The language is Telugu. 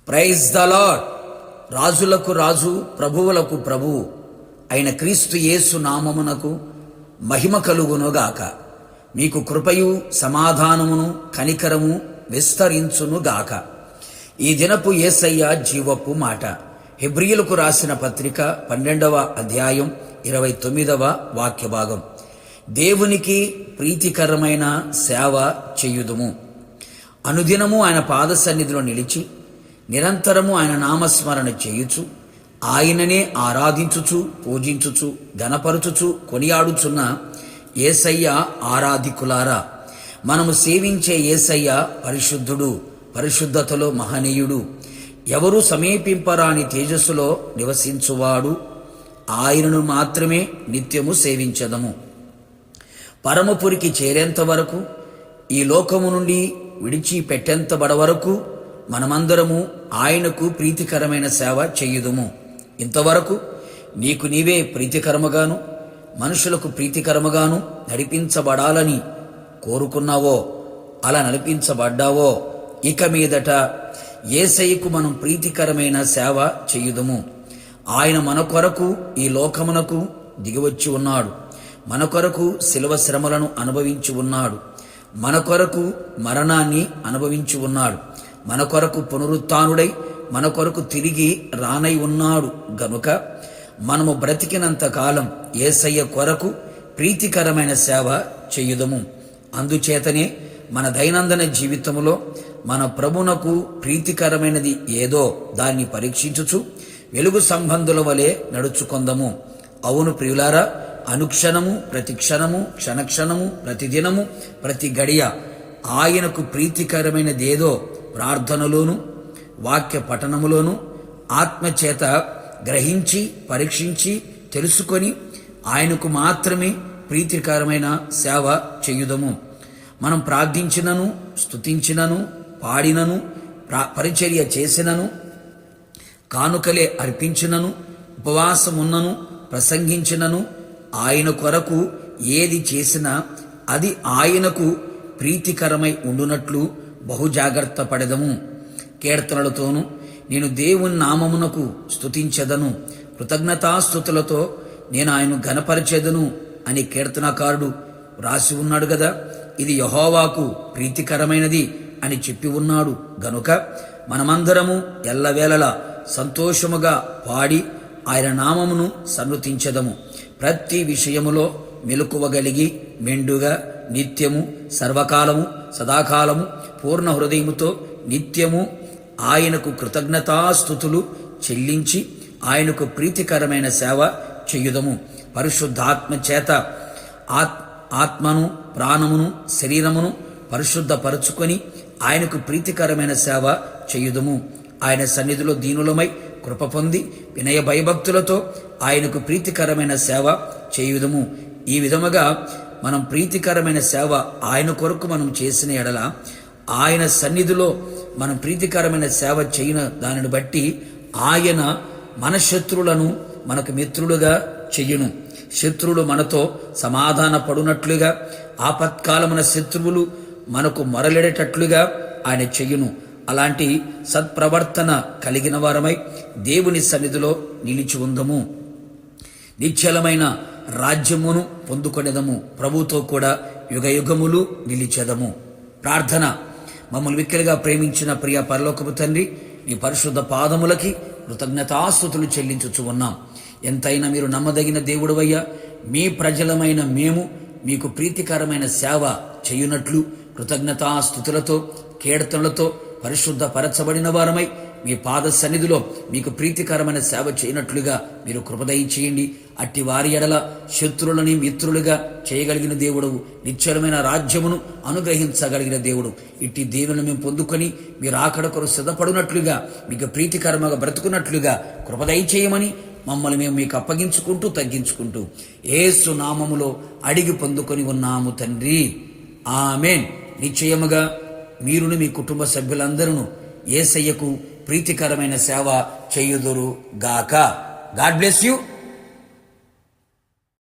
Praise the lord. రాజులకు రాజు, ప్రభువులకు ప్రభువు అయిన క్రీస్తు యేసు నామమునకు మహిమ కలుగునుగాక. మీకు కృపయు సమాధానమును కనికరము విస్తరించునుగాక. ఈ దినపు యేసయ్య జీవపు మాట. హెబ్రీయులకు రాసిన పత్రిక 12వ అధ్యాయం 29వ వాక్య భాగం. దేవునికి ప్రీతికరమైన సేవ చేయుదుము. అనుదినము ఆయన పాద సన్నిధిలో నిలిచి నిరంతరము ఆయన నామస్మరణ చేయుచు ఆయననే ఆరాధించుచు పూజించుచు ఘనపరుచుచు కొనియాడుచున్న యేసయ్య ఆరాధికులారా, మనము సేవించే యేసయ్య పరిశుద్ధుడు, పరిశుద్ధతలో మహనీయుడు, ఎవరు సమీపింపరాని తేజస్సులో నివసించువాడు. ఆయనను మాత్రమే నిత్యము సేవించదము. పరమపురికి చేరేంత వరకు, ఈ లోకము నుండి విడిచిపెట్టేంతబడ వరకు మనమందరము ఆయనకు ప్రీతికరమైన సేవ చేయుదుము. ఇంతవరకు నీకు నీవే ప్రీతికరముగాను మనుషులకు ప్రీతికరముగాను నడిపించబడాలని కోరుకున్నావో, అలా నడిపించబడ్డావో, ఇక మీదట యేసయ్యకు మనం ప్రీతికరమైన సేవ చేయుదుము. ఆయన మన కొరకు ఈ లోకమునకు దిగివచ్చి ఉన్నాడు. మన కొరకు శిలువ శ్రమలను అనుభవించి ఉన్నాడు. మన కొరకు మరణాన్ని అనుభవించి ఉన్నాడు. మన కొరకు పునరుత్థానుడై మన కొరకు తిరిగి రానై ఉన్నాడు. గనుక మనము బ్రతికినంత కాలం యేసయ్య కొరకు ప్రీతికరమైన సేవ చేయుదము. అందుచేతనే మన దైనందిన జీవితంలో మన ప్రభునకు ప్రీతికరమైనది ఏదో దాన్ని పరీక్షించుచు వెలుగు సంబంధుల వలె నడుచుకొందము. అవును ప్రియులారా, అనుక్షణము, ప్రతి క్షణము, క్షణక్షణము, ప్రతిదినము, ప్రతి గడియ ఆయనకు ప్రీతికరమైనదేదో ప్రార్థనలోను వాక్య పఠనములోను ఆత్మచేత గ్రహించి పరీక్షించి తెలుసుకొని ఆయనకు మాత్రమే ప్రీతికరమైన సేవ చేయుదము. మనం ప్రార్థించినను, స్తుతించినను, పాడినను, పరిచర్య చేసినను, కానుకలే అర్పించినను, ఉపవాసమున్నను, ప్రసంగించినను, ఆయన కొరకు ఏది చేసినా అది ఆయనకు ప్రీతికరమై ఉండునట్లు బహుజాగ్రత్త పడెదము. కీర్తనలతోనూ నేను దేవుని నామమునకు స్తుతించెదను, కృతజ్ఞతాస్తుతులతో నేను ఆయన ఘనపరచెదను అని కీర్తనకారుడు రాసి ఉన్నాడు కదా. ఇది యెహోవాకు ప్రీతికరమైనది అని చెప్పి ఉన్నాడు. గనుక మనమందరము ఎల్లవేళలా సంతోషముగా పాడి ఆయన నామమును సన్నుతించెదము. ప్రతి విషయములో మెలకువగలిగి మెండుగా నిత్యము, సర్వకాలము, సదాకాలము, పూర్ణ హృదయముతో నిత్యము ఆయనకు కృతజ్ఞతాస్తుతులు చెల్లించి ఆయనకు ప్రీతికరమైన సేవ చేయుదము. పరిశుద్ధాత్మ చేత ఆత్మను, ప్రాణమును, శరీరమును పరిశుద్ధపరచుకొని ఆయనకు ప్రీతికరమైన సేవ చేయుదము. ఆయన సన్నిధిలో దీనులమై కృప పొంది వినయ భయభక్తులతో ఆయనకు ప్రీతికరమైన సేవ చేయుదము. ఈ విధముగా మనం ప్రీతికరమైన సేవ ఆయన కొరకు మనం చేసిన ఎడల, ఆయన సన్నిధిలో మనం ప్రీతికరమైన సేవ చేయన దానిని బట్టి ఆయన మన శత్రువులను మనకు మిత్రులుగా చెయ్యును. శత్రువులు మనతో సమాధాన పడునట్లుగా, ఆపత్కాలమున శత్రువులు మనకు మొరలెడేటట్లుగా ఆయన చెయ్యును. అలాంటి సత్ప్రవర్తన కలిగిన వారమై దేవుని సన్నిధిలో నిలిచి ఉందము. నిశ్చలమైన రాజ్యమును పొందుకొనేదము. ప్రభుతో కూడా యుగయుగములు నిలిచెదము. ప్రార్థన. మమ్మల్ని మిక్కిలిగా ప్రేమించిన ప్రియ పరలోకపు తండ్రి, నీ పరిశుద్ధ పాదములకి కృతజ్ఞతాస్తుతులు చెల్లించుచు ఉన్నాం. ఎంతైనా మీరు నమ్మదగిన దేవుడవయ్యా. మీ ప్రజలమైన మేము మీకు ప్రీతికరమైన సేవ చేయునట్లు కృతజ్ఞతాస్తుతులతో, కీర్తనలతో పరిశుద్ధ పరచబడిన వారమై మీ పాద సన్నిధిలో మీకు ప్రీతికరమైన సేవ చేయనట్లుగా మీరు కృపదయ చేయండి. అట్టి వారి ఎడల శత్రువులని మిత్రులుగా చేయగలిగిన దేవుడు, నిశ్చలమైన రాజ్యమును అనుగ్రహించగలిగిన దేవుడు. ఇట్టి దేవుని మేము పొందుకొని మీరు ఆకడ కొరకు సిద్ధపడినట్లుగా, మీకు ప్రీతికరముగా బ్రతుకున్నట్లుగా కృపదయ చేయమని మమ్మల్ని మేము మీకు అప్పగించుకుంటూ తగ్గించుకుంటూ యేసు నామములో అడిగి పొందుకొని ఉన్నాము తండ్రి. ఆమేన్. నిశ్చయముగా మీరును మీ కుటుంబ సభ్యులందరూ యేసయ్యకు ప్రీతికరమైన సేవ చేయుదురు గాక. God bless you.